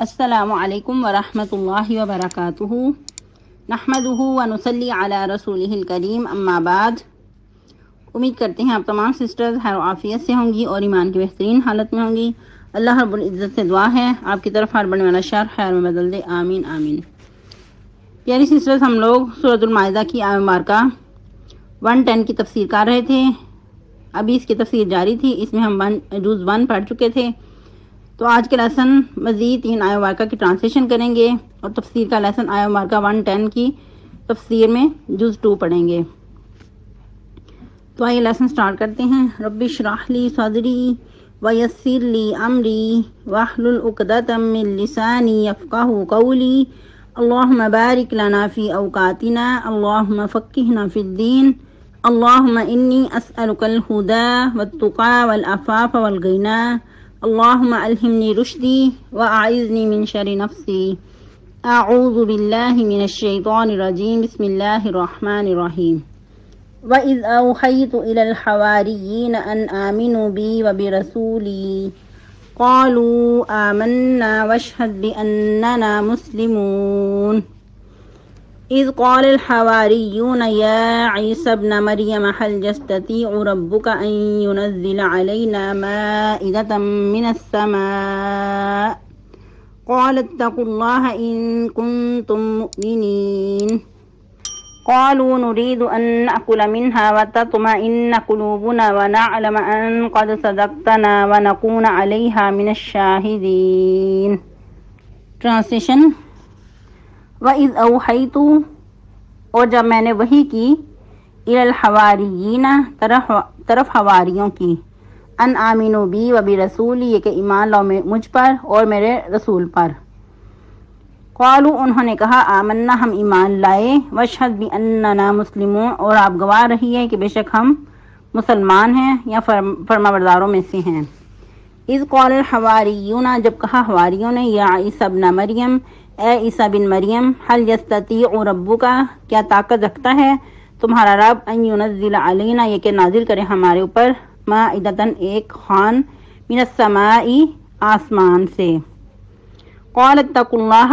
السلام علیکم ورحمۃ اللہ وبرکاتہ نحمدہ ونصلی علی رسولہ الکریم اما بعد۔ امید کرتے ہیں آپ تمام سسٹرز خیر و عافیت سے ہوں گی اور ایمان کی بہترین حالت میں ہوں گی۔ اللہ رب العزت سے دعا ہے آپ کی طرف ہر بڑھنے والا شر خیر میں بدل دے، آمین آمین۔ پیاری سسٹرز، ہم لوگ سورۃ المائدہ کی آیہ مبارکہ 110 کی تفسیر کر رہے تھے۔ ابھی اس کی تفسیر جاری تھی، اس میں ہم جز 1 پڑھ چکے تھے۔ تو آج کے لیسن مزید 3 آیہ مبارکہ کی ٹرانسلیشن کریں گے اور تفسیر کا لیسن آیہ مبارکہ 110 کی تفسیر میں جز 2 پڑھیں گے۔ تو آئیے لیسن سٹارٹ کرتے ہیں۔ رب اشرح لی صدری ویسر لی امری واحلل عقدۃ من لسانی یفقہوا قولی اللہم بارک لنا فی اوقاتنا اللہم فقہنا فی الدین اللہم انی اسألک الہدی والتقی والعفاف والغنی اللہم الہمنی رشدی واعذنی من شر نفسی اعوذ باللہ من الشیطان الرجیم بسم اللہ الرحمن الرحیم۔ وَإِذْ أَوْحَيْتُ إِلَى الْحَوَارِيِّينَ أَنْ آمِنُوا بِي وَبِرَسُولِي قَالُوا آمَنَّا وَاشْهَدْ بِأَنَّنَا مُسْلِمُونَ۔ إِذْ قَالَ الْحَوَارِيُّونَ يَا عِيسَى ابْنَ مَرْيَمَ هَلْ يَسْتَطِيعُ رَبُّكَ أَن يُنَزِّلَ عَلَيْنَا مَائِدَةً مِّنَ السَّمَاءِ قَالَ اتَّقُوا اللَّهَ إِن كُنتُم مُّؤْمِنِينَ قالوا نريد أن نأكل منها وتطمئن قلوبنا ونعلم أن قد صدقتنا ونكون عليها من الشاهدين۔ ٹرانسلیشن۔ وَإِذْ أَوْحَيْتُ، اور جب میں نے وحی کی، إِلَى الْحَوَارِيِّينَ طرف حواریوں کی، أَنْ آمِنُوا بِي وَبِرَسُولِي، یہ کہ ایمان لاؤ مجھ پر اور میرے رسول پر۔ قالوا، انہوں نے کہا، آمنا، ہم ایمان لائے، واشہد بأننا مسلمون، اور آپ گواہ رہیے کہ بے شک ہم مسلمان ہیں یا فرمانبرداروں میں سے ہیں۔ اذ قال الحواریون، جب کہا حواریوں نے، یا عیسیٰ ابن مریم، اے عیسیٰ بن مریم، هل یستطیع ربک، کیا طاقت رکھتا ہے تمہارا رب، ان ینزل علینا، یہ کہ نازل کرے ہمارے اوپر، مائدۃ، ایک خوان، من السماء، آسمان سے۔ قال اتقوا اللہ،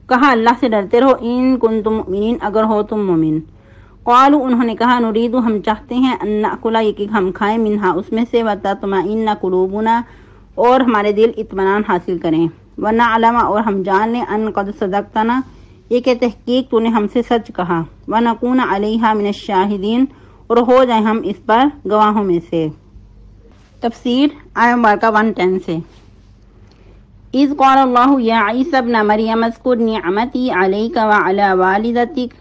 کہا اللہ سے ڈرتے رہو، ان کنتم مؤمنین، اگر ہو تم مومن۔ قالوا، انہوں نے کہا، نرید، ہم چاہتے ہیں، ان نأکل، یہ کہ ہم کھائیں، منہا، اس میں سے، وتطمئن قلوبنا، اور ہمارے دل اطمینان حاصل کریں، ونعلم، اور ہم جان لیں، ان قد صدقتنا، یہ کہ تحقیق تو نے ہم سے سچ کہا، ونکون علیہا من الشاہدین، اور ہو جائیں ہم اس پر گواہوں میں سے۔ تفسیر آیہ مبارکہ 110 سے۔ اذ قال اللہ یا عیسیٰ ابن مریم اذکر نعمتی علیک وعلی والدتک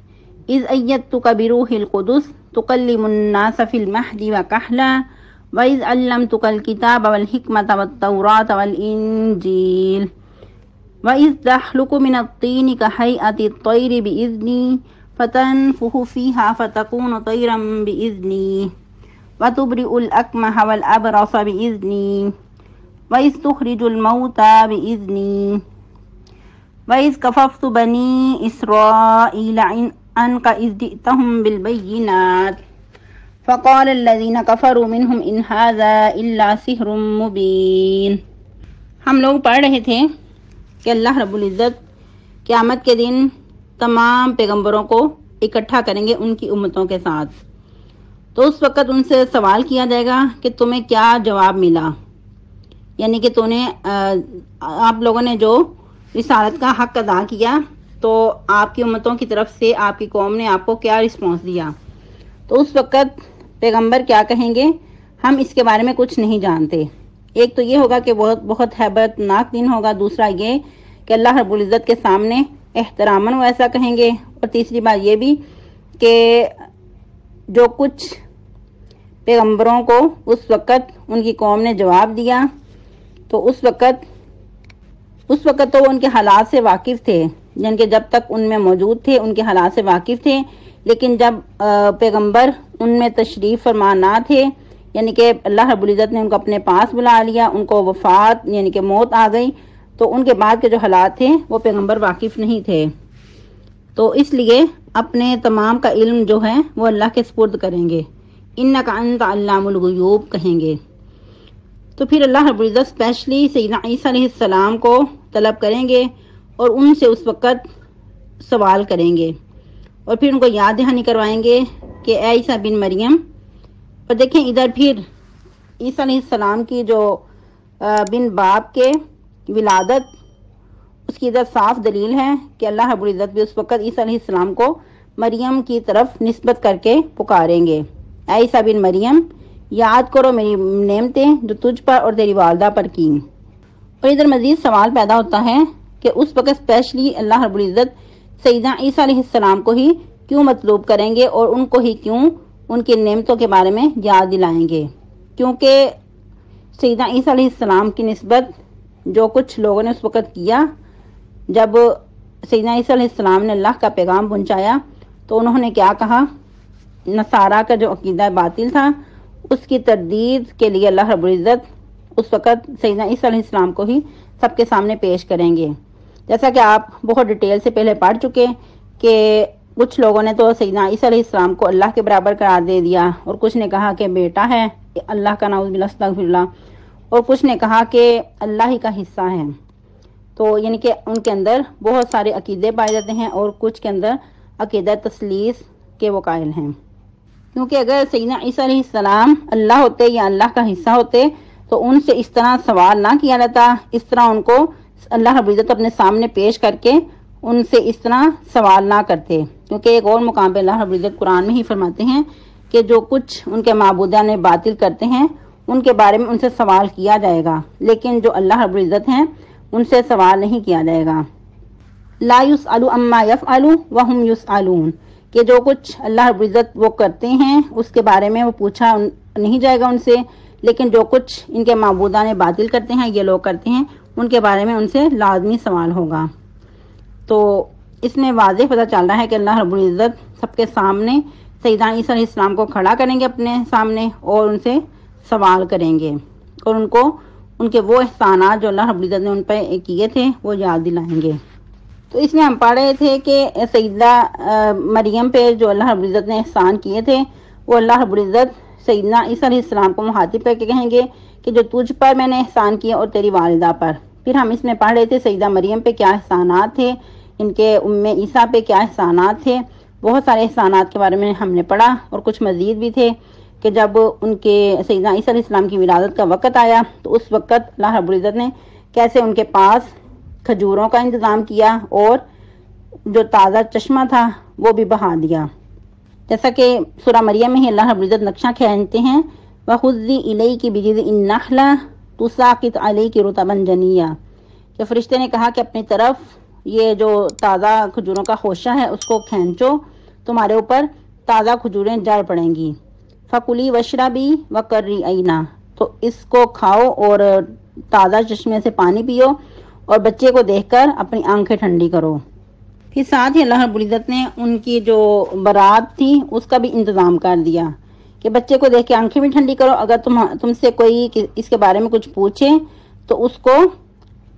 اذ ایدتک بروح القدس تکلم الناس فی المہد وکہلا واذ علمتک الکتاب والحکمۃ والتوراۃ والانجیل واذ تخلق من الطین کہیئۃ الطیر باذنی فتنفخ فیہا فتکون طیرا باذنی وتبرئ الاکمہ والابرص باذنی وَإِذْ تُخْرِجُ الْمَوْتَى بِإِذْنِي وَإِذْ كَفَفْتُ بَنِي إِسْرَائِيلَ عَنْكَ إِذْ جِئْتَهُم بِالْبَيِّنَاتِ فَقَالَ الَّذِينَ كَفَرُوا مِنْهُمْ إِنْ هَذَا إِلَّا سِحْرٌ مُبِينٌ۔ ہم لوگ پڑھ رہے تھے کہ اللہ رب العزت قیامت کے دن تمام پیغمبروں کو اکٹھا کریں گے ان کی امتوں کے ساتھ، تو اس وقت ان سے سوال کیا جائے گا کہ تمہیں کیا جواب ملا، یعنی کہ آپ لوگوں نے جو رسالت کا حق ادا کیا تو آپ کی امتوں کی طرف سے آپ کی قوم نے آپ کو کیا رسپانس دیا۔ تو اس وقت پیغمبر کیا کہیں گے، ہم اس کے بارے میں کچھ نہیں جانتے۔ ایک تو یہ ہوگا کہ بہت ہیبت ناک دن ہوگا، دوسرا یہ کہ اللہ رب العزت کے سامنے احتراماً وہ ایسا کہیں گے، اور تیسری بات یہ بھی کہ جو کچھ پیغمبروں کو اس وقت ان کی قوم نے جواب دیا تو اس وقت تو وہ ان کے حالات سے واقف تھے، جن کے جب تک ان میں موجود تھے ان کے حالات سے واقف تھے، لیکن جب پیغمبر ان میں تشریف فرما نہ تھے، یعنی کہ اللہ رب العزت نے ان کو اپنے پاس بلا لیا، ان کو وفات یعنی کہ موت آ گئی، تو ان کے بعد کے جو حالات تھے وہ پیغمبر واقف نہیں تھے، تو اس لیے اپنے تمام کا علم جو ہے وہ اللہ کے سپرد کریں گے، انک انت علام الغیوب کہیں گے۔ تو پھر اللہ رب العزت اسپیشلی سیدنا عیسیٰ علیہ السلام کو طلب کریں گے اور ان سے اس وقت سوال کریں گے اور پھر ان کو یاد دہانی کروائیں گے کہ اے عیسیٰ بن مریم. اور دیکھیں ادھر پھر عیسیٰ علیہ السلام کی جو بن باپ کے ولادت، اس کی ادھر صاف دلیل ہے کہ اللہ رب العزت بھی اس وقت عیسیٰ علیہ السلام کو مریم کی طرف نسبت کر کے پکاریں گے. اے عیسیٰ بن مریم، یاد کرو میری نعمتیں جو تجھ پر اور تیری والدہ پر کی. اور ادھر مزید سوال پیدا ہوتا ہے کہ اس وقت اسپیشلی اللہ رب العزت سیدنا عیسیٰ علیہ السلام کو ہی کیوں مطلوب کریں گے اور ان کو ہی کیوں ان کی نعمتوں کے بارے میں یاد دلائیں گے؟ کیونکہ سیدنا عیسیٰ علیہ السلام کی نسبت جو کچھ لوگوں نے اس وقت کیا، جب سیدنا عیسیٰ علیہ السلام نے اللہ کا پیغام پہنچایا تو انہوں نے کیا کہا؟ نصارہ کا جو عقیدہ باطل تھا اس کی تردید کے لیے اللہ رب العزت اس وقت سیدنا عیسیٰ علیہ السلام کو ہی سب کے سامنے پیش کریں گے. جیسا کہ آپ بہت ڈیٹیل سے پہلے پڑھ چکے کہ کچھ لوگوں نے تو سیدنا عیسیٰ علیہ السلام کو اللہ کے برابر قرار دے دیا اور کچھ نے کہا کہ بیٹا ہے اللہ کا، نعوذ باللہ استغفر اللہ، اور کچھ نے کہا کہ اللہ ہی کا حصہ ہے. تو یعنی کہ ان کے اندر بہت سارے عقیدے پائے جاتے ہیں اور کچھ کے اندر عقیدہ تثلیث کے وہ قائل ہیں. کیونکہ اگر سیدنا عیسیٰ علیہ السلام اللہ ہوتے یا اللہ کا حصہ ہوتے تو ان سے اس طرح سوال نہ کیا جاتا، اس طرح ان کو اللہ رب العزت اپنے سامنے پیش کر کے ان سے اس طرح سوال نہ کرتے. کیونکہ ایک اور مقام پہ اللہ رب العزت قرآن میں ہی فرماتے ہیں کہ جو کچھ ان کے معبودان نے باطل کرتے ہیں ان کے بارے میں ان سے سوال کیا جائے گا، لیکن جو اللہ رب العزت ہیں ان سے سوال نہیں کیا جائے گا. لا یسأل عما یفعل وهم یسألون، کہ جو کچھ اللہ رب العزت وہ کرتے ہیں اس کے بارے میں وہ پوچھا نہیں جائے گا ان سے، لیکن جو کچھ ان کے معبودان باطل کرتے ہیں یہ لوگ کرتے ہیں ان کے بارے میں ان سے لازمی سوال ہوگا. تو اس میں واضح پتہ چل رہا ہے کہ اللہ رب العزت سب کے سامنے سیدنا عیسیٰ علیہ السلام کو کھڑا کریں گے اپنے سامنے اور ان سے سوال کریں گے اور ان کو ان کے وہ احسانات جو اللہ رب العزت نے ان پہ کیے تھے وہ یاد دلائیں گے. تو اس میں ہم پڑھ رہے تھے کہ سیدہ مریم پہ جو اللہ رب العزت نے احسان کیے تھے وہ اللہ رب العزت سیدنا عیسیٰ علیہ السلام کو مخاطب کر کے کہیں گے کہ جو تجھ پر میں نے احسان کیا اور تیری والدہ پر. پھر ہم اس میں پڑھ رہے تھے سیدہ مریم پہ کیا احسانات تھے، ان کے ام عیسیٰ پہ کیا احسانات تھے. بہت سارے احسانات کے بارے میں ہم نے پڑھا اور کچھ مزید بھی تھے کہ جب ان کے سیدنا عیسیٰ علیہ السلام کی ولادت کا وقت آیا تو اس وقت اللہ رب العزت نے کیسے ان کے پاس کھجوروں کا انتظام کیا اور جو تازہ چشمہ تھا وہ بھی بہا دیا. جیسا کہ سورہ مریم میں ہی اللہ رب العزت نقشہ کھینچتے ہیں وَخُذِّي إِلَيْكِ بِجِذْعِ النَّخْلَةِ تُسَاقِطْ عَلَيْكِ رُطَبًا جَنِيًّا، کہ فرشتے نے کہا کہ اپنی طرف یہ جو تازہ کھجوروں کا خوشہ ہے اس کو کھینچو، تمہارے اوپر تازہ کھجوریں جڑ پڑیں گی. فَكُلِي وَاشْرَبِي وَقَرِّي عَيْنًا، تو اس کو کھاؤ اور تازہ چشمے سے پانی پیو اور بچے کو دیکھ کر اپنی آنکھیں ٹھنڈی کرو. پھر ساتھ ہی اللہ رب العزت نے ان کی جو برات تھی اس کا بھی انتظام کر دیا کہ بچے کو دیکھ کے آنکھیں بھی ٹھنڈی کرو. اگر تم سے کوئی اس کے بارے میں کچھ پوچھے تو اس کو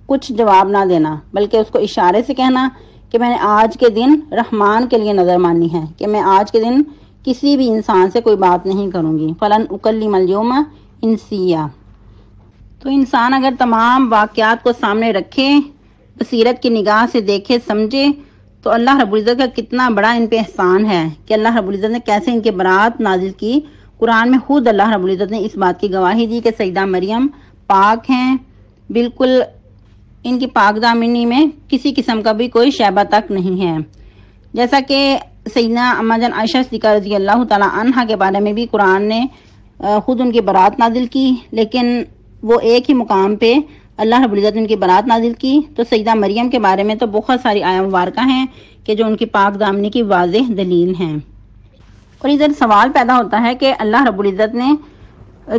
کچھ جواب نہ دینا، بلکہ اس کو اشارے سے کہنا کہ میں نے آج کے دن رحمان کے لیے نظر مانی ہے کہ میں آج کے دن کسی بھی انسان سے کوئی بات نہیں کروں گی. فلن اکلم اليوم انسیا. تو انسان اگر تمام واقعات کو سامنے رکھے، بصیرت کی نگاہ سے دیکھے سمجھے تو اللہ رب العزت کا کتنا بڑا ان پہ احسان ہے کہ اللہ رب العزت نے کیسے ان کے برات نازل کی. قرآن میں خود اللہ رب العزت نے اس بات کی گواہی دی کہ سیدہ مریم پاک ہیں، بالکل ان کی پاک دامنی میں کسی قسم کا بھی کوئی شیبہ تک نہیں ہے. جیسا کہ سیدنا اما جان عائشہ صدیقہ رضی اللہ تعالی عنہا کے بارے میں بھی قرآن نے خود ان کی برات نازل کی، لیکن وہ ایک ہی مقام پہ اللہ رب العزت نے ان کی برات نازل کی. تو سیدہ مریم کے بارے میں تو بہت ساری آیات مبارکہ ہیں کہ جو ان کی پاک دامنی کی واضح دلیل ہیں. اور ادھر سوال پیدا ہوتا ہے کہ اللہ رب العزت نے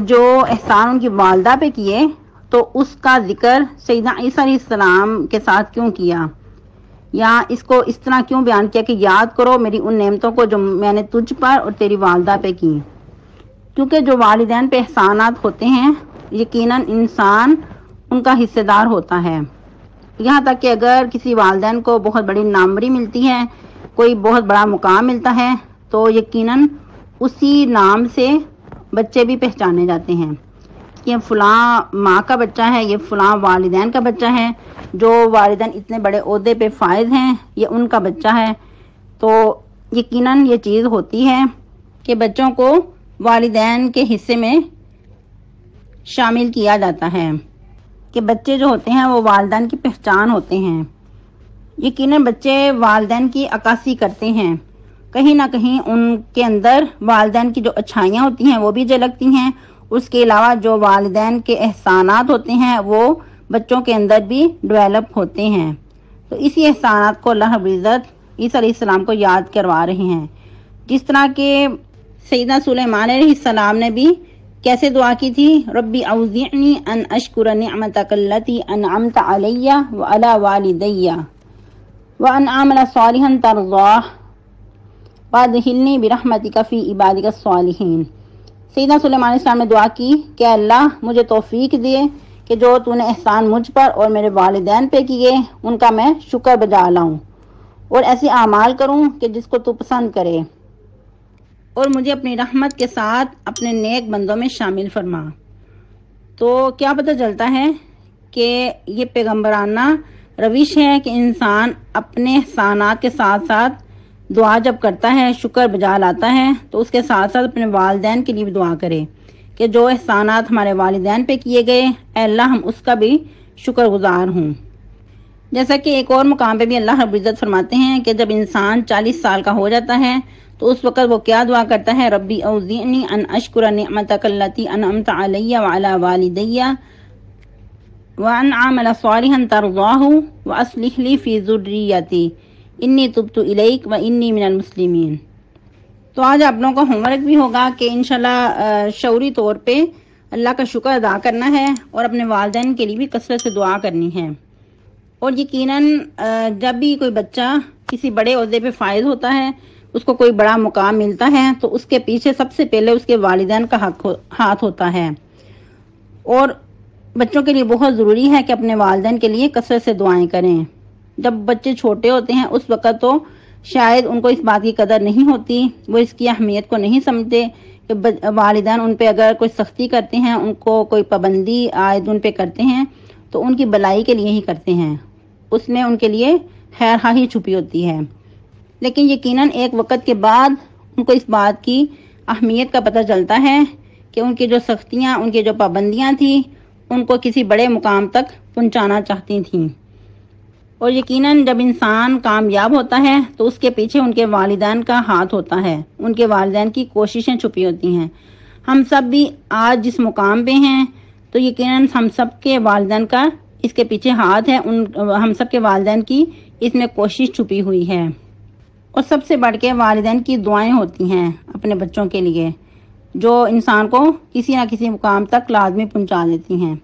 جو احسان ان کی والدہ پہ کیے تو اس کا ذکر سیدنا عیسیٰ علیہ السلام کے ساتھ کیوں کیا، یا اس کو اس طرح کیوں بیان کیا کہ یاد کرو میری ان نعمتوں کو جو میں نے تجھ پر اور تیری والدہ پہ کی. کیونکہ جو والدین پہ احسانات ہوتے ہیں یقیناً انسان ان کا حصہ دار ہوتا ہے. یہاں تک کہ اگر کسی والدین کو بہت بڑی ناموری ملتی ہے، کوئی بہت بڑا مقام ملتا ہے تو یقیناً اسی نام سے بچے بھی پہچانے جاتے ہیں. کہ فلاں ماں کا بچہ ہے، یہ فلاں والدین کا بچہ ہے، جو والدین اتنے بڑے عہدے پہ فائز ہیں یہ ان کا بچہ ہے، تو یقیناً یہ چیز ہوتی ہے کہ بچوں کو والدین کے حصے میں شامل کیا جاتا ہے کہ بچے جو ہوتے ہیں وہ والدین کی پہچان ہوتے ہیں۔ یقیناً بچے والدین کی عکاسی کرتے ہیں، کہیں نہ کہیں ان کے اندر والدین کی جو اچھائیاں ہوتی ہیں وہ بھی جھلکتی ہیں، اس کے علاوہ جو والدین کے احسانات ہوتے ہیں وہ بچوں کے اندر بھی ڈیولپ ہوتے ہیں۔ تو اسی احسانات کو اللہ رب العزت عیسیٰ علیہ السلام کو یاد کروا رہے ہیں، جس طرح کہ سیدنا سلیمان علیہ السلام نے بھی کیسے دعا کی تھی، ربی اوزعنی ان اشکر نعمتک التی انعمت علی وعلی والدی وان اعمل صالحا ترضاہ وادخلنی برحمتک فی عبادک الصالحین۔ سیدنا سلیمان علیہ السلام نے دعا کی کہ اللہ مجھے توفیق دے کہ جو تو نے احسان مجھ پر اور میرے والدین پہ کیے ان کا میں شکر بجا لاؤں اور ایسے اعمال کروں کہ جس کو تو پسند کرے، اور مجھے اپنی رحمت کے ساتھ اپنے نیک بندوں میں شامل فرما۔ تو کیا پتہ چلتا ہے کہ یہ پیغمبرانہ روش ہے کہ انسان اپنے احسانات کے ساتھ ساتھ دعا جب کرتا ہے، شکر بجا لاتا ہے، تو اس کے ساتھ ساتھ اپنے والدین کے لیے بھی دعا کرے کہ جو احسانات ہمارے والدین پہ کیے گئے اے اللہ ہم اس کا بھی شکر گزار ہوں۔ جیسا کہ ایک اور مقام پہ بھی اللہ رب العزت فرماتے ہیں کہ جب انسان 40 سال کا ہو جاتا ہے تو اس وقت وہ کیا دعا کرتا ہے، ربی اوزعنی ان اشکر نعمتک التی انعمت علی وعلی والدی وان اعمل صالحا ترضاہ واصلح لی فی ذریتی انی تبت الیک وانی من المسلمین۔ تو آج آپ لوگوں کا ہوم ورک بھی ہوگا کہ انشاءاللہ شعوری طور پہ اللہ کا شکر ادا کرنا ہے اور اپنے والدین کے لیے بھی کثرت سے دعا کرنی ہے۔ اور یقیناً جب بھی کوئی بچہ کسی بڑے عہدے پہ فائز ہوتا ہے، اس کو کوئی بڑا مقام ملتا ہے، تو اس کے پیچھے سب سے پہلے اس کے والدین کا ہاتھ ہوتا ہے، اور بچوں کے لیے بہت ضروری ہے کہ اپنے والدین کے لیے کثرت سے دعائیں کریں۔ جب بچے چھوٹے ہوتے ہیں اس وقت تو شاید ان کو اس بات کی قدر نہیں ہوتی، وہ اس کی اہمیت کو نہیں سمجھتے کہ والدین ان پہ اگر کوئی سختی کرتے ہیں، ان کو کوئی پابندی عائد ان پہ کرتے ہیں تو ان کی بھلائی کے لیے ہی کرتے ہیں، اس میں ان کے لیے خیر خواہی چھپی ہوتی ہے۔ لیکن یقیناً ایک وقت کے بعد ان کو اس بات کی اہمیت کا پتہ چلتا ہے کہ ان کی جو سختیاں، ان کی جو پابندیاں تھیں ان کو کسی بڑے مقام تک پہنچانا چاہتی تھیں۔ اور یقیناً جب انسان کامیاب ہوتا ہے تو اس کے پیچھے ان کے والدین کا ہاتھ ہوتا ہے، ان کے والدین کی کوششیں چھپی ہوتی ہیں۔ ہم سب بھی آج جس مقام پہ ہیں تو یقیناً ہم سب کے والدین کا اس کے پیچھے ہاتھ ہے، ہم سب کے والدین کی اس میں کوشش چھپی ہوئی ہے، اور سب سے بڑھ کے والدین کی دعائیں ہوتی ہیں اپنے بچوں کے لیے، جو انسان کو کسی نہ کسی مقام تک لازمی پہنچا دیتی ہیں۔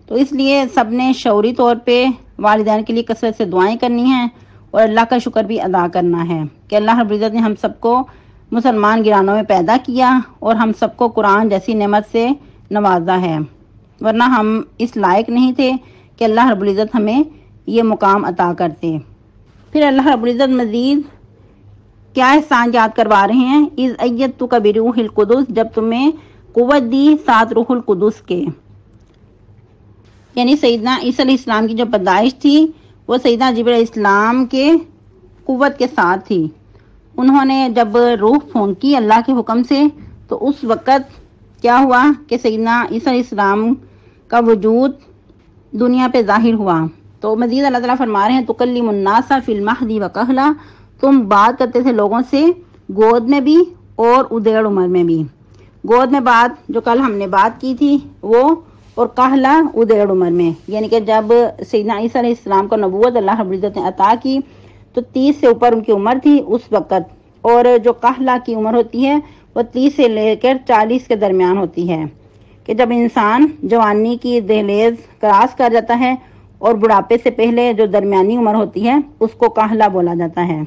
تو اس لیے سب نے شعوری طور پہ والدین کے لیے کثرت سے دعائیں کرنی ہیں اور اللہ کا شکر بھی ادا کرنا ہے کہ اللہ رب العزت نے ہم سب کو مسلمان گھرانوں میں پیدا کیا اور ہم سب کو قرآن جیسی نعمت سے نوازا ہے، ورنہ ہم اس لائق نہیں تھے کہ اللہ رب العزت ہمیں یہ مقام عطا کرتے۔ پھر اللہ رب العزت مزید کیا احسان یاد کروا رہے ہیں، اذ ایدتک بروح القدس، جب تمہیں قوت دی ساتھ روح القدس کے، یعنی سیدنا عیسیٰ علیہ السلام کی جو پیدائش تھی وہ سیدنا جبرائیل علیہ السلام کے قوت کے ساتھ تھی۔ انہوں نے جب روح پھونکی اللہ کے حکم سے تو اس وقت کیا ہوا کہ سیدنا عیسیٰ علیہ السلام کا وجود دنیا پہ ظاہر ہوا۔ تو مزید اللہ تعالیٰ فرما رہے ہیں تکلم الناس فی المہد وکہلا، تم بات کرتے تھے لوگوں سے گود میں بھی اور ادیڑ عمر میں بھی۔ گود میں بات جو کل ہم نے بات کی تھی وہ، اور کہلا ادیڑ عمر میں، یعنی کہ جب سیدنا عیسیٰ علیہ السلام کو نبوت اللہ رب العزت نے عطا کی تو 30 سے اوپر ان کی عمر تھی اس وقت، اور جو کہلا کی عمر ہوتی ہے وہ 30 سے لے کر 40 کے درمیان ہوتی ہے، کہ جب انسان جوانی کی دہلیز کراس کر جاتا ہے اور بڑھاپے سے پہلے جو درمیانی عمر ہوتی ہے اس کو کہلا بولا جاتا ہے۔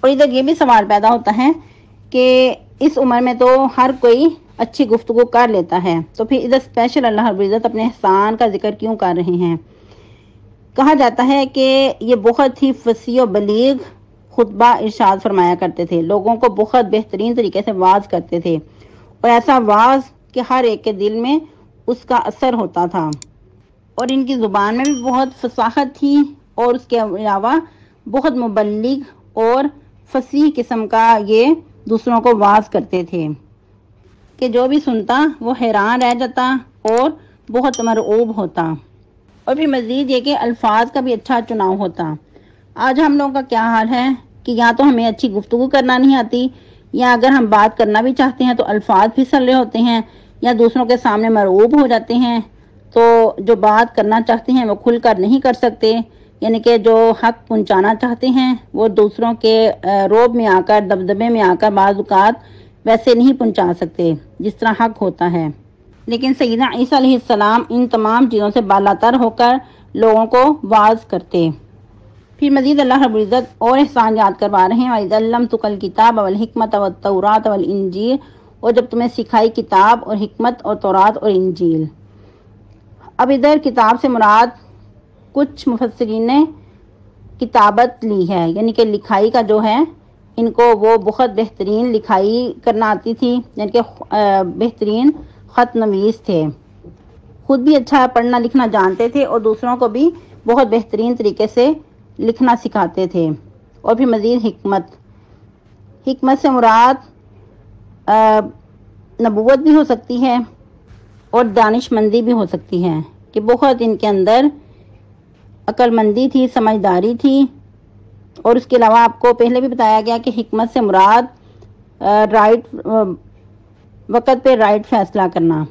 اور ادھر یہ بھی سوال پیدا ہوتا ہے کہ اس عمر میں تو ہر کوئی اچھی گفتگو کر لیتا ہے، تو پھر ادھر اسپیشل اللہ رب العزت اپنے احسان کا ذکر کیوں کر رہے ہیں؟ کہا جاتا ہے کہ یہ بہت ہی فصیح و بلیغ خطبہ ارشاد فرمایا کرتے تھے، لوگوں کو بہت بہترین طریقے سے واعظ کرتے تھے، اور ایسا واعظ کہ ہر ایک کے دل میں اس کا اثر ہوتا تھا، اور ان کی زبان میں بھی بہت فصاحت تھی، اور اس کے علاوہ بہت مبلغ اور فصیح قسم کا یہ دوسروں کو واعظ کرتے تھے کہ جو بھی سنتا وہ حیران رہ جاتا اور بہت مرعوب ہوتا۔ اور پھر مزید یہ کہ الفاظ کا بھی اچھا چناؤ ہوتا۔ آج ہم لوگوں کا کیا حال ہے کہ یا تو ہمیں اچھی گفتگو کرنا نہیں آتی، یا اگر ہم بات کرنا بھی چاہتے ہیں تو الفاظ پھسل رہے ہوتے ہیں، یا دوسروں کے سامنے مرعوب ہو جاتے ہیں، تو جو بات کرنا چاہتے ہیں وہ کھل کر نہیں کر سکتے، یعنی کہ جو حق پہنچانا چاہتے ہیں وہ دوسروں کے روب میں آ کر، دبدبے میں آ کر بعض اوقات ویسے نہیں پہنچا سکتے جس طرح حق ہوتا ہے۔ لیکن سیدنا عیسیٰ علیہ السلام ان تمام چیزوں سے بالاتر ہو کر لوگوں کو واعظ کرتے۔ پھر مزید اللہ رب العزت اور احسان یاد کروا رہے ہیں، وَإِذْ عَلَّمْتُكَ الْكِتَابَ وَالْحِكْمَةَ وَالتَّوْرَاةَ وَالْإِنْجِيلَ، اور جب تمہیں سکھائی کتاب اور حکمت اور تورات اور انجیل۔ اب ادھر کتاب سے مراد کچھ مفسرین نے کتابت لی ہے، یعنی کہ لکھائی کا جو ہے ان کو وہ بہت بہترین لکھائی کرنا آتی تھی، یعنی کہ بہترین خط نویس تھے، خود بھی اچھا پڑھنا لکھنا جانتے تھے اور دوسروں کو بھی بہت بہترین طریقے سے لکھنا سکھاتے تھے۔ اور پھر مزید حکمت سے مراد نبوت بھی ہو سکتی ہے اور دانش مندی بھی ہو سکتی ہے، کہ بہت ان کے اندر عقل مندی تھی، سمجھداری تھی۔ اور اس کے علاوہ آپ کو پہلے بھی بتایا گیا کہ حکمت سے مراد وقت پہ رائٹ فیصلہ کرنا۔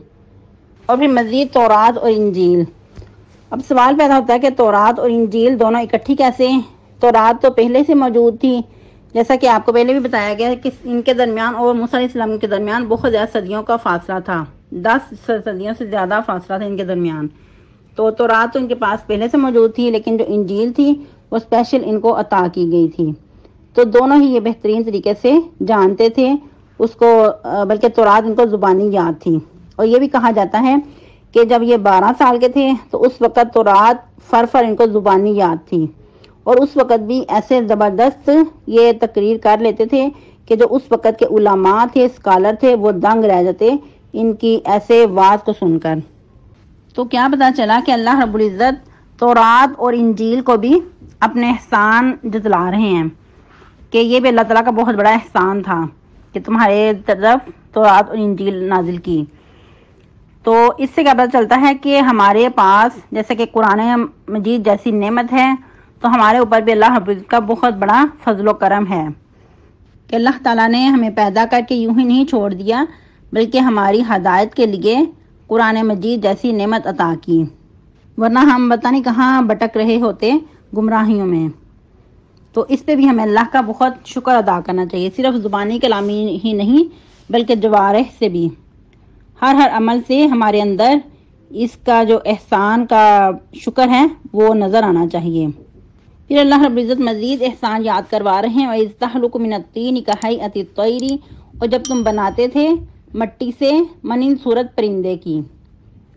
اور پھر مزید تورات اور انجیل۔ اب سوال پیدا ہوتا ہے کہ تورات اور انجیل دونوں اکٹھی کیسے؟ تورات تو پہلے سے موجود تھی، جیسا کہ آپ کو پہلے بھی بتایا گیا کہ ان کے درمیان اور موسیٰ علیہ السلام کے درمیان بہت زیادہ صدیوں کا فاصلہ تھا، 10 صدیوں سے زیادہ فاصلہ تھا ان کے درمیان۔ تو تورات تو ان کے پاس پہلے سے موجود تھی، لیکن جو انجیل تھی وہ اسپیشل ان کو عطا کی گئی تھی۔ تو دونوں ہی یہ بہترین طریقے سے جانتے تھے اس کو، بلکہ تورات ان کو زبانی یاد تھی۔ اور یہ بھی کہا جاتا ہے کہ جب یہ 12 سال کے تھے تو اس وقت تورات فر ان کو زبانی یاد تھی، اور اس وقت بھی ایسے زبردست یہ تقریر کر لیتے تھے کہ جو اس وقت کے علماء تھے، اسکالر تھے، وہ دنگ رہ جاتے ان کی ایسے واز کو سن کر۔ تو کیا پتا چلا کہ اللہ رب العزت تورات اور انجیل کو بھی اپنے احسان جتلا رہے ہیں، کہ یہ بھی اللہ تعالیٰ کا بہت بڑا احسان تھا کہ تمہارے طرف تورات اور انجیل نازل کی۔ تو اس سے کیا پتہ چلتا ہے کہ ہمارے پاس جیسے کہ قرآن مجید جیسی نعمت ہے، تو ہمارے اوپر بھی اللہ رب العزت کا بہت بڑا فضل و کرم ہے کہ اللہ تعالیٰ نے ہمیں پیدا کر کے یوں ہی نہیں چھوڑ دیا، بلکہ ہماری ہدایت کے لیے قرآن مجید جیسی نعمت عطا کی، ورنہ ہم پتہ نہیں کہاں بھٹک رہے ہوتے گمراہیوں میں۔ تو اس پہ بھی ہمیں اللہ کا بہت شکر ادا کرنا چاہیے، صرف زبانی کلامی ہی نہیں بلکہ جوارح سے بھی، ہر عمل سے ہمارے اندر اس کا جو احسان کا شکر ہے وہ نظر آنا چاہیے۔ پھر اللہ رب العزت مزید احسان یاد کروا رہے ہیں، وَإِذْ تَخْلُقُ مِنَ الطِّينِ كَهَيْئَةِ الطَّيْرِ، اور جب تم بناتے تھے مٹی سے مانند صورت پرندے کی،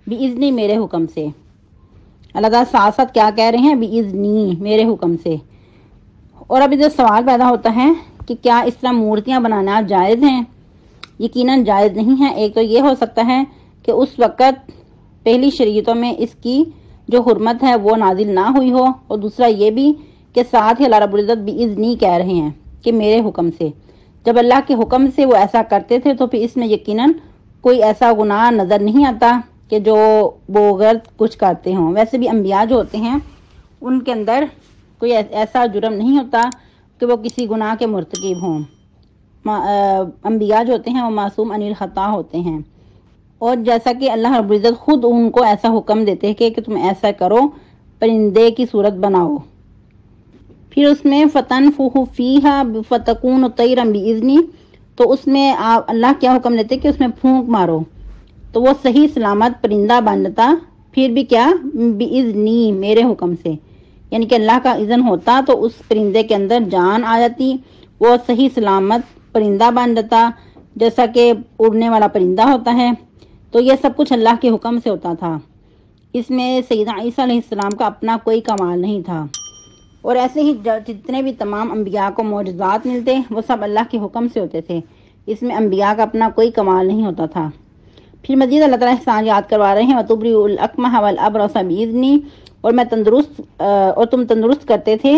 بِإِذْنِ میرے حکم سے۔ اللہ تعالیٰ ساتھ ساتھ کیا کہہ رہے ہیں؟ بِإِذْنِ میرے حکم سے۔ اور اب ادھر سوال پیدا ہوتا ہے کہ کیا اس طرح مورتیاں بنانا جائز ہیں؟ یقیناً جائز نہیں ہے۔ ایک تو یہ ہو سکتا ہے کہ اس وقت پہلی شریعتوں میں اس کی جو حرمت ہے وہ نازل نہ ہوئی ہو، اور دوسرا یہ بھی کہ ساتھ ہی اللہ رب العزت بِإِذْنِ کہہ رہے ہیں کہ میرے حکم سے۔ جب اللہ کے حکم سے وہ ایسا کرتے تھے تو پھر اس میں یقیناً کوئی ایسا گناہ نظر نہیں آتا کہ جو وہ غلط کچھ کرتے ہوں۔ ویسے بھی انبیاء جو ہوتے ہیں ان کے اندر کوئی ایسا جرم نہیں ہوتا کہ وہ کسی گناہ کے مرتکب ہوں۔ انبیاء جو ہوتے ہیں وہ معصوم عن الخطا ہوتے ہیں، اور جیسا کہ اللہ رب العزت خود ان کو ایسا حکم دیتے ہیں کہ تم ایسا کرو، پرندے کی صورت بناؤ۔ پھر اس میں فَتَنْفُخُ فِيهَا فَتَكُونُ طَيْرًا بِإِذْنِهِ، تو اس میں اللہ کیا حکم دیتے کہ اس میں پھونک مارو تو وہ صحیح سلامت پرندہ بن جاتا، پھر بھی کیا؟ بِإِذْنِي میرے حکم سے، یعنی کہ اللہ کا اذن ہوتا تو اس پرندے کے اندر جان آ جاتی، وہ صحیح سلامت پرندہ بن جاتا جیسا کہ اڑنے والا پرندہ ہوتا ہے۔ تو یہ سب کچھ اللہ کے حکم سے ہوتا تھا، اس میں سیدنا عیسیٰ علیہ السلام کا اپنا کوئی کمال نہیں تھا۔ اور ایسے ہی جتنے بھی تمام انبیاء کو معجزات ملتے وہ سب اللہ کے حکم سے ہوتے تھے، اس میں انبیاء کا اپنا کوئی کمال نہیں ہوتا تھا۔ پھر مزید اللہ تعالیٰ احسان یاد کروا رہے ہیں وَتُبْرِئُ الْأَكْمَحَ وَالْأَبْرَصَ بِإِذْنِي، اور تم تندرست کرتے تھے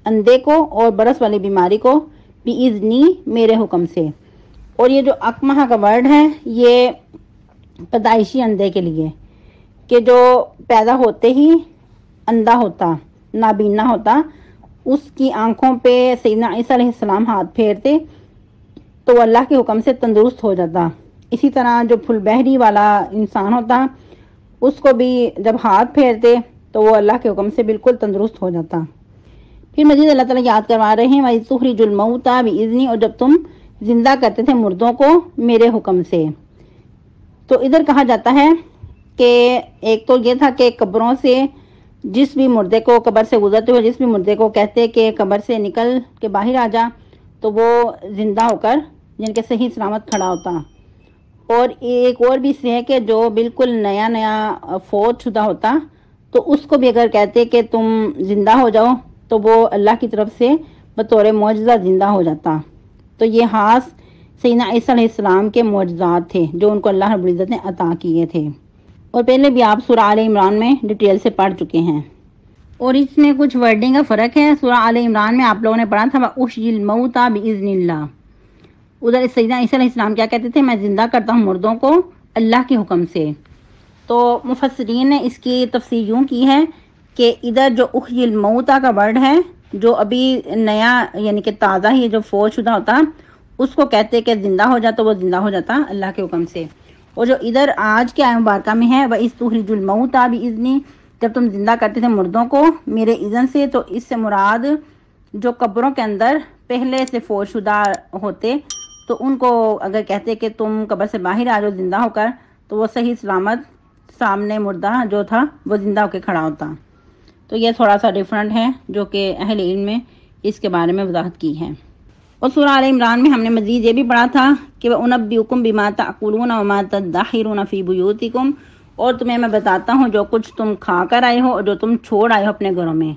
اندھے کو اور برس والی بیماری کو بِإِذْنِي، میرے حکم سے۔ اور یہ جو اکمہ کا ورڈ ہے یہ پیدائشی اندھے کے لیے، کہ جو پیدا ہوتے ہی اندھا ہوتا، نابینا ہوتا، اس کی آنکھوں پہ سیدنا عیسیٰ علیہ السلام ہاتھ پھیرتے تو وہ اللہ کے حکم سے تندرست ہو جاتا۔ اسی طرح جو پھل بہری والا انسان ہوتا، اس کو بھی جب ہاتھ پھیرتے تو وہ اللہ کے حکم سے بالکل تندرست ہو جاتا۔ پھر مزید اللہ تعالیٰ یاد کروا رہے ہیں وَإِذْ تُخْرِجُ الْمَوْتَىٰ بِإِذْنِي، اور جب تم زندہ کرتے تھے مردوں کو میرے حکم سے۔ تو ادھر کہا جاتا ہے کہ ایک تو یہ تھا کہ قبروں سے جس بھی مردے کو قبر سے گزرتے ہوئے جس بھی مردے کو کہتے کہ قبر سے نکل کے باہر آ جا، تو وہ زندہ ہو کر جن کے صحیح سلامت کھڑا ہوتا۔ اور ایک اور بھی ہے کہ جو بالکل نیا فوت شدہ ہوتا تو اس کو بھی اگر کہتے کہ تم زندہ ہو جاؤ تو وہ اللہ کی طرف سے بطور معجزہ زندہ ہو جاتا۔ تو یہ خاص سیدنا عیسیٰ علیہ السلام کے معجزات تھے جو ان کو اللہ رب العزت نے عطا کیے تھے، اور پہلے بھی آپ سورہ آل عمران میں ڈیٹیل سے پڑھ چکے ہیں۔ اور اس میں کچھ ورڈنگ کا فرق ہے۔ سورہ آل عمران میں آپ لوگوں نے پڑھا تھا وَأُحْيِي الْمَوْتَىٰ بِإِذْنِ اللَّهِ، ادھر سیدنا عیسیٰ علیہ السلام کیا کہتے تھے؟ میں زندہ کرتا ہوں مردوں کو اللہ کے حکم سے۔ تو مفسرین نے اس کی تفسیر یوں کی ہے کہ ادھر جو احیی الموتیٰ کا ورڈ ہے، جو ابھی نیا یعنی کہ تازہ ہی جو فوت شدہ ہوتا اس کو کہتے کہ زندہ ہو جاتا، وہ زندہ ہو جاتا اللہ کے حکم سے۔ اور جو ادھر آج کے آیت مبارکہ میں ہے وَإِذْ تُخْرِجُ الْمَوْتَىٰ بِإِذْنِي، جب تم زندہ کرتے تھے مردوں کو میرے اذن سے، تو اس سے مراد جو قبروں کے اندر پہلے سے فوت شدہ ہوتے تو ان کو اگر کہتے کہ تم قبر سے باہر آ جاؤ زندہ ہو کر، تو وہ صحیح سلامت سامنے مردہ جو تھا وہ زندہ ہو کے کھڑا ہوتا۔ تو یہ تھوڑا سا ڈیفرنٹ ہے جو کہ اہل علم میں اس کے بارے میں وضاحت کی ہے۔ اور سورہ آل عمران میں ہم نے مزید یہ بھی پڑھا تھا کہ وَأُنَبِّئُكُم بِمَا تَأْكُلُونَ وَمَا تَدَّخِرُونَ فِي بُيُوتِكُمْ، اور تمہیں میں بتاتا ہوں جو کچھ تم کھا کر آئے ہو اور جو تم چھوڑ آئے ہو اپنے گھروں میں۔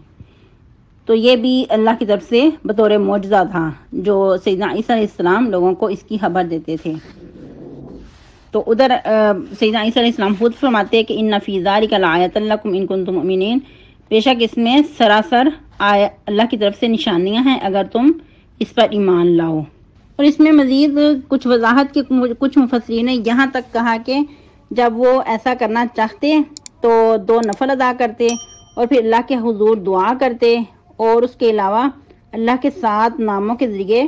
تو یہ بھی اللہ کی طرف سے بطور معجزہ تھا جو سیدنا عیسیٰ علیہ السلام لوگوں کو اس کی خبر دیتے تھے۔ تو ادھر سیدنا عیسیٰ علیہ السلام خود فرماتے ہیں کہ ان فی ذالک لآیۃ لکم ان کنتم مؤمنین، بے شک اس میں سراسر اللہ کی طرف سے نشانیاں ہیں اگر تم اس پر ایمان لاؤ۔ اور اس میں مزید کچھ وضاحت کے کچھ مفسرین نے یہاں تک کہا کہ جب وہ ایسا کرنا چاہتے تو 2 نفل ادا کرتے اور پھر اللہ کے حضور دعا کرتے، اور اس کے علاوہ اللہ کے 7 ناموں کے ذریعے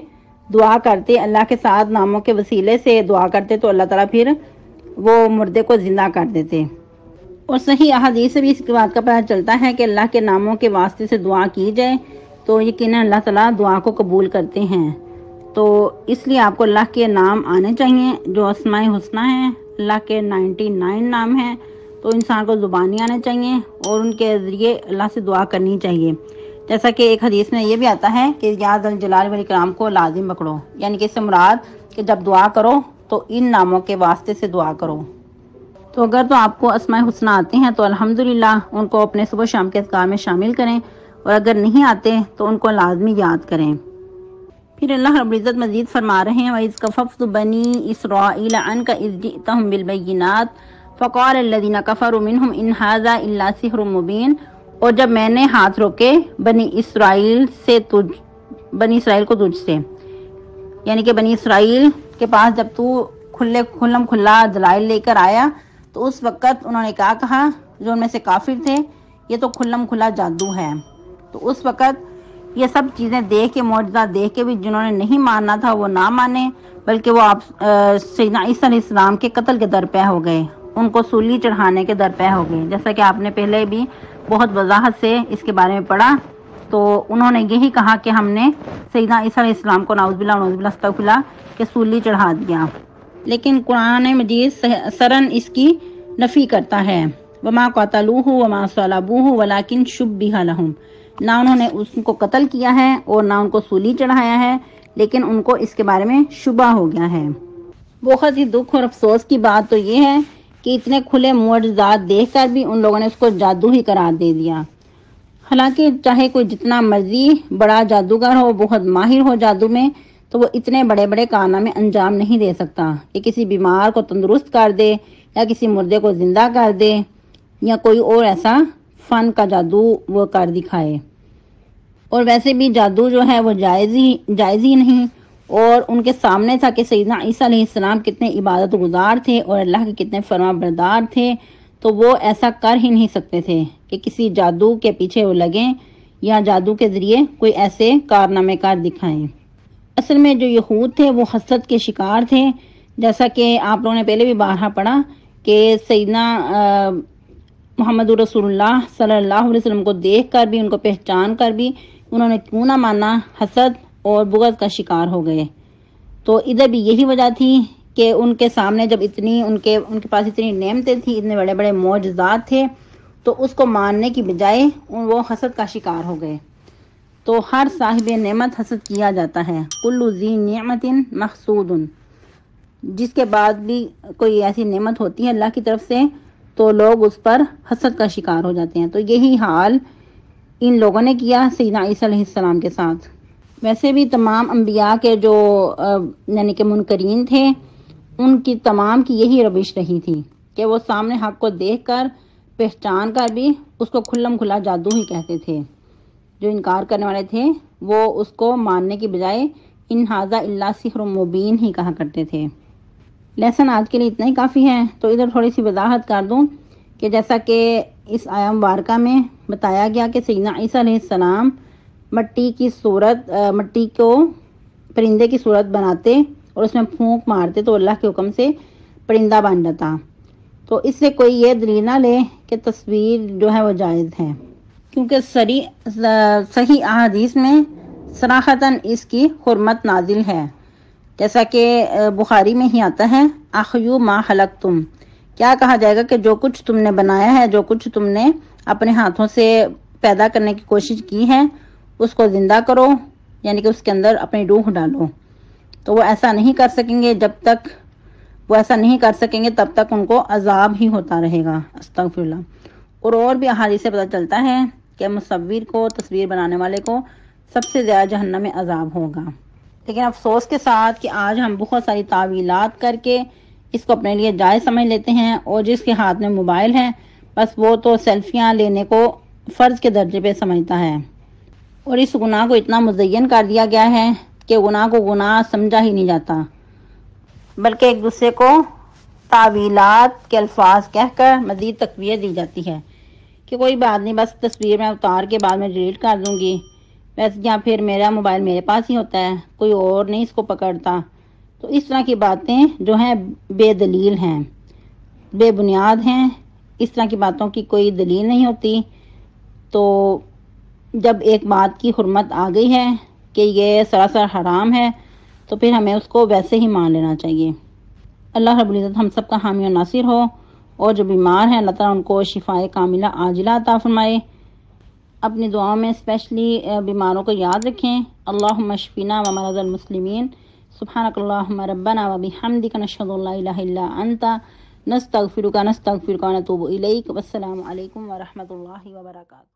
دعا کرتے، اللہ کے 7 ناموں کے وسیلے سے دعا کرتے تو اللہ تعالیٰ پھر وہ مردے کو زندہ کر دیتے۔ اور صحیح احادیث سے بھی اس بات کا پتہ چلتا ہے کہ اللہ کے ناموں کے واسطے سے دعا کی جائے تو یقیناً اللہ تعالیٰ دعا کو قبول کرتے ہیں۔ تو اس لیے آپ کو اللہ کے نام آنے چاہیے جو اسماء حسنی ہیں، اللہ کے 99 نام ہیں، تو انسان کو زبانی آنے چاہیے اور ان کے ذریعے اللہ سے دعا کرنی چاہیے۔ جیسا کہ ایک حدیث میں یہ بھی آتا ہے کہ یا ذا الجلال والاکرام کو لازم پکڑو، یعنی کہ اس سے مراد کہ جب دعا کرو تو ان ناموں کے واسطے سے دعا کرو۔ تو اگر تو آپ کو اسماء حسنی آتے ہیں تو الحمدللہ ان کو اپنے صبح شام کے اذکار میں شامل کریں، اور اگر نہیں آتے تو ان کو لازمی یاد کریں۔ پھر اللہ رب العزت مزید فرما رہے ہیں وَإِذْ كَفَفْتُ بَنِي إِسْرَائِيلَ عَنْكَ إِذْ جِئْتَهُم بِالْبَيِّنَاتِ فَقَالَ الَّذِينَ كَفَرُوا مِنْهُمْ إِنْ هَذَا إِلَّا سِحْرٌ مُبِينٌ، اور جب میں نے ہاتھ روکے بنی اسرائیل کو تجھ سے، یعنی کہ بنی اسرائیل کے پاس جب تو کھلم کھلا دلائل لے کر آیا تو اس وقت انہوں نے کہا جو ان میں سے کافر تھے یہ تو کھلم کھلا جادو ہے۔ تو اس وقت یہ سب چیزیں دیکھ کے، معجزہ دیکھ کے بھی جنہوں نے نہیں ماننا تھا وہ نہ مانے، بلکہ وہ آپ سیدنا عیسیٰ علیہ السلام کے قتل کے درپے ہو گئے، ان کو سولی چڑھانے کے درپے ہو گئے۔ جیسا کہ آپ نے پہلے بھی بہت وضاحت سے اس کے بارے میں پڑھا، تو انہوں نے یہی کہا کہ ہم نے سیدنا عیسیٰ علیہ السلام کو نعوذ باللہ استغفر اللہ کہ سولی چڑھا دیا، لیکن قرآن مجید سرن اس کی نفی کرتا ہے۔ وما قتلوہ وما صلبوہ ولکن شبہ لہم، نہ انہوں نے اس کو قتل کیا ہے اور نہ ان کو سولی چڑھایا ہے، لیکن ان کو اس کے بارے میں شبہ ہو گیا ہے۔ بہت ہی دکھ اور افسوس کی بات تو یہ ہے کہ اتنے کھلے معجزات دیکھ کر بھی ان لوگوں نے اس کو جادو ہی قرار دے دیا۔ حالانکہ چاہے کوئی جتنا مرضی بڑا جادوگر ہو، بہت ماہر ہو جادو میں، تو وہ اتنے بڑے بڑے کارنامے انجام نہیں دے سکتا کہ کسی بیمار کو تندرست کر دے یا کسی مردے کو زندہ کر دے یا کوئی اور ایسا فن کا جادو وہ کر دکھائے۔ اور ویسے بھی جادو جو ہے وہ جائز ہی نہیں، اور ان کے سامنے تھا کہ سیدنا عیسیٰ علیہ السلام کتنے عبادت گزار تھے اور اللہ کے کتنے فرما بردار تھے، تو وہ ایسا کر ہی نہیں سکتے تھے کہ کسی جادو کے پیچھے وہ لگیں یا جادو کے ذریعے کوئی ایسے کارنامے کر دکھائیں۔ اصل میں جو یہود تھے وہ حسد کے شکار تھے، جیسا کہ آپ لوگوں نے پہلے بھی بارہا پڑھا کہ سیدنا محمد رسول اللہ صلی اللہ علیہ وسلم کو دیکھ کر بھی، ان کو پہچان کر بھی انہوں نے کیوں نہ مانا، حسد اور بغض کا شکار ہو گئے۔ تو ادھر بھی یہی وجہ تھی کہ ان کے سامنے جب ان کے پاس اتنی نعمتیں تھیں، اتنے بڑے بڑے معجزات تھے، تو اس کو ماننے کی بجائے وہ حسد کا شکار ہو گئے۔ تو ہر صاحب نعمت حسد کیا جاتا ہے، کل ذی نعمت محسود، جس کے بعد بھی کوئی ایسی نعمت ہوتی ہے اللہ کی طرف سے تو لوگ اس پر حسد کا شکار ہو جاتے ہیں۔ تو یہی حال ان لوگوں نے کیا سیدنا عیسیٰ علیہ السلام کے ساتھ۔ ویسے بھی تمام انبیاء کے جو یعنی کہ منکرین تھے، ان کی تمام کی یہی روش رہی تھی کہ وہ سامنے حق کو دیکھ کر پہچان کر بھی اس کو کھلم کھلا جادو ہی کہتے تھے۔ جو انکار کرنے والے تھے وہ اس کو ماننے کی بجائے ان ھذا الا سحر مبین ہی کہا کرتے تھے۔ لیسن آج کے لیے اتنا ہی کافی ہے۔ تو ادھر تھوڑی سی وضاحت کر دوں کہ جیسا کہ اس آیہ مبارکہ میں بتایا گیا کہ سیدنا عیسیٰ علیہ السلام مٹی کو پرندے کی صورت بناتے اور اس میں پھونک مارتے تو اللہ کے حکم سے پرندہ بن جاتا۔ تو اس سے کوئی یہ دلیل نہ لے کہ تصویر جو ہے وہ جائز ہے، کیونکہ صحیح احادیث میں صراحتاً اس کی حرمت نازل ہے، جیسا کہ بخاری میں ہی آتا ہے، احیوا ما خلقتم، کیا کہا جائے گا کہ جو کچھ تم نے بنایا ہے، جو کچھ تم نے اپنے ہاتھوں سے پیدا کرنے کی کوشش کی ہے، اس کو زندہ کرو، یعنی کہ اس کے اندر اپنی روح ڈالو۔ تو وہ ایسا نہیں کر سکیں گے، تب تک ان کو عذاب ہی ہوتا رہے گا۔ استغفر اللہ۔ اور بھی احادیث سے پتہ چلتا ہے کہ مصور کو، تصویر بنانے والے کو سب سے زیادہ جہنم میں عذاب ہوگا۔ لیکن افسوس کے ساتھ کہ آج ہم بہت ساری تعویلات کر کے اس کو اپنے لیے جائز سمجھ لیتے ہیں، اور جس کے ہاتھ میں موبائل ہے بس وہ تو سیلفیاں لینے کو فرض کے درجے پہ سمجھتا ہے، اور اس گناہ کو اتنا مزین کر دیا گیا ہے کہ گناہ کو گناہ سمجھا ہی نہیں جاتا، بلکہ ایک دوسرے کو تعویلات کے الفاظ کہہ کر مزید تقویت دی جاتی ہے کہ کوئی بات نہیں، بس تصویر میں اتار کے بعد میں ڈیلیٹ کر دوں گی، ویسے یا پھر میرا موبائل میرے پاس ہی ہوتا ہے، کوئی اور نہیں اس کو پکڑتا۔ تو اس طرح کی باتیں جو ہیں بے دلیل ہیں، بے بنیاد ہیں، اس طرح کی باتوں کی کوئی دلیل نہیں ہوتی۔ تو جب ایک بات کی حرمت آ گئی ہے کہ یہ سراسر حرام ہے تو پھر ہمیں اس کو ویسے ہی مان لینا چاہیے۔ اللہ رب العزت ہم سب کا حامی و ناصر ہو، اور جو بیمار ہیں اللہ تعالیٰ ان کو شفائے کاملہ عاجلہ عطا فرمائے۔ اپنی دعاؤں میں اسپیشلی بیماروں کو یاد رکھیں۔ اللہم اشفینا و مرض المسلمین، سبحانک اللہم ربنا و بحمدک، نشہد ان لا الہ الا انت، نستغفرک و نتوب الیک۔ والسلام علیکم ورحمۃ اللہ وبرکاتہ۔